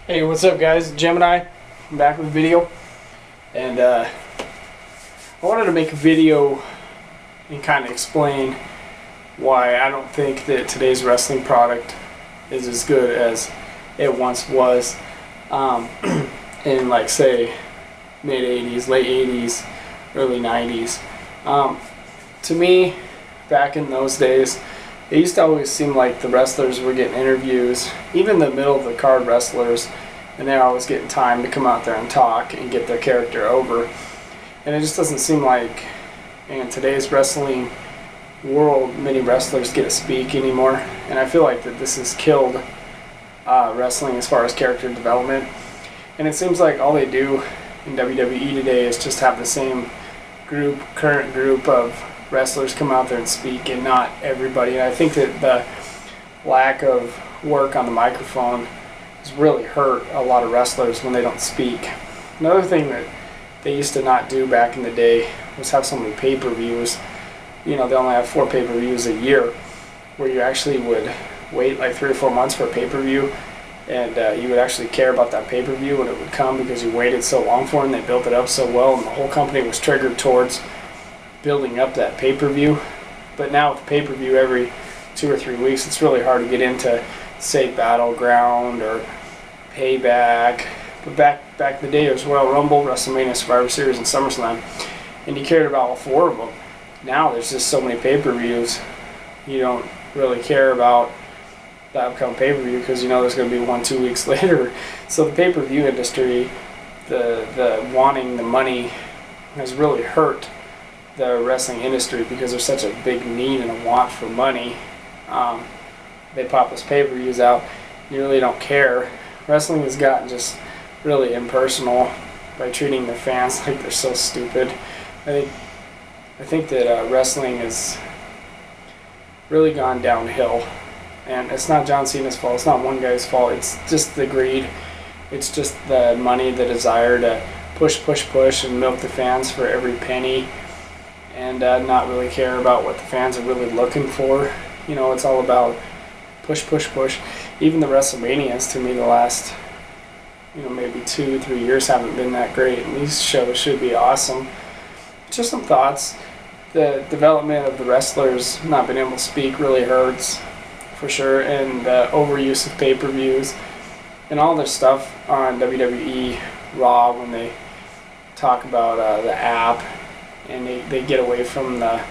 Hey, what's up guys? Gemini. I'm back with a video. And I wanted to make a video and kind of explain why I don't think that today's wrestling product is as good as it once was in, like, say, mid 80s, late 80s, early 90s. To me, back in those days, it used to always seem like the wrestlers were getting interviews, even the middle of the card wrestlers, and they're always getting time to come out there and talk and get their character over. And it just doesn't seem like in today's wrestling world many wrestlers get to speak anymore. And I feel like that this has killed wrestling as far as character development. And it seems like all they do in WWE today is just have the same current group of wrestlers come out there and speak, and not everybody. And I think that the lack of work on the microphone has really hurt a lot of wrestlers when they don't speak. Another thing that they used to not do back in the day was have so many pay-per-views. You know, they only have 4 pay-per-views a year, where you actually would wait like 3 or 4 months for a pay-per-view, and you would actually care about that pay-per-view when it would come, because you waited so long for it and they built it up so well, and the whole company was triggered towards building up that pay-per-view. But now with pay-per-view every 2 or 3 weeks, it's really hard to get into, say, Battleground or Payback. But back in the day, it was Royal Rumble, WrestleMania, Survivor Series, and SummerSlam, and you cared about all 4 of them. Now there's just so many pay-per-views, you don't really care about the upcoming pay-per-view because you know there's going to be 1-2 weeks later. So the pay-per-view industry, the wanting the money, has really hurt the wrestling industry, because there's such a big need and a want for money. They pop those pay-per-views out, you really don't care. Wrestling has gotten just really impersonal by treating the fans like they're so stupid. I think that wrestling has really gone downhill, and it's not John Cena's fault, it's not one guy's fault, it's just the greed, it's just the money, the desire to push and milk the fans for every penny, and not really care about what the fans are really looking for. You know, it's all about push. Even the WrestleManias, to me, the last, maybe 2-3 years haven't been that great, and these shows should be awesome. Just some thoughts. The development of the wrestlers not being able to speak really hurts, for sure, and the overuse of pay-per-views and all this stuff on WWE Raw, when they talk about the app, and they get away from the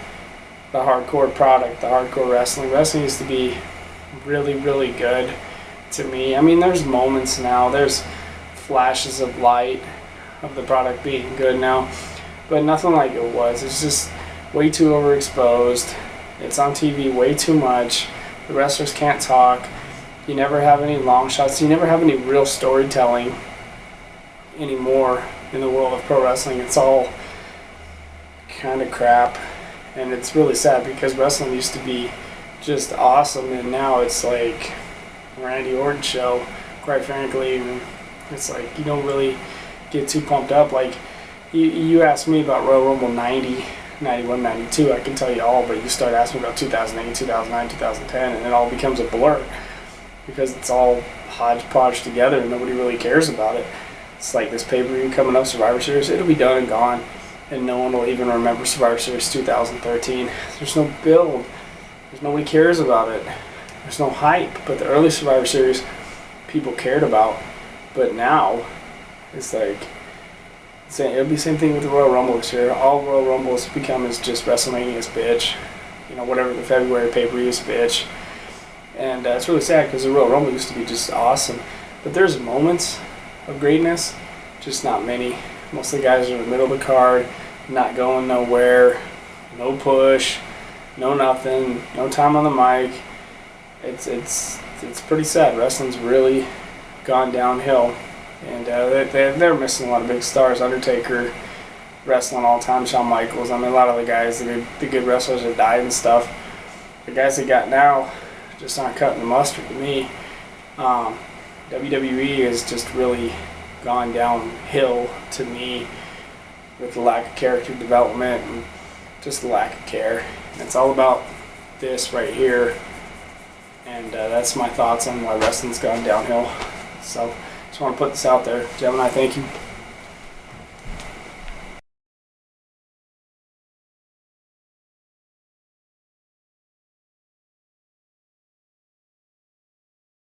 hardcore product, the hardcore wrestling. Wrestling used to be really, really good to me. I mean, there's moments now, there's flashes of light of the product being good now, but nothing like it was. It's just way too overexposed. It's on TV way too much. The wrestlers can't talk. You never have any long shots. You never have any real storytelling anymore in the world of pro wrestling. It's all kind of crap, and it's really sad, because wrestling used to be just awesome, and now it's like Randy Orton show, quite frankly. And it's like you don't really get too pumped up. Like you asked me about Royal Rumble 90, 91, 92, I can tell you all, but you start asking me about 2008, 2009, 2010, and it all becomes a blur, because it's all hodgepodge together and nobody really cares about it. It's like this pay-per-view coming up, Survivor Series, it'll be done and gone, and no one will even remember Survivor Series 2013. There's no build. Nobody cares about it. There's no hype. But the early Survivor Series, people cared about. But now, it's like, it'll be the same thing with the Royal Rumble this year. All Royal Rumbles become is just WrestleMania's bitch. Whatever the February pay-per-view's bitch. And it's really sad, because the Royal Rumble used to be just awesome. But there's moments of greatness, just not many. Most of the guys are in the middle of the card, not going nowhere, no push, no nothing, no time on the mic. It's pretty sad. Wrestling's really gone downhill, and they're missing a lot of big stars. Undertaker wrestling all the time, Shawn Michaels. I mean, a lot of the guys, the good wrestlers that died and stuff. The guys they got now just aren't cutting the mustard to me. WWE has just really gone downhill to me, with the lack of character development and just the lack of care. And it's all about this right here, and that's my thoughts on why wrestling's gone downhill. So just just want to put this out there. Gemini, thank you.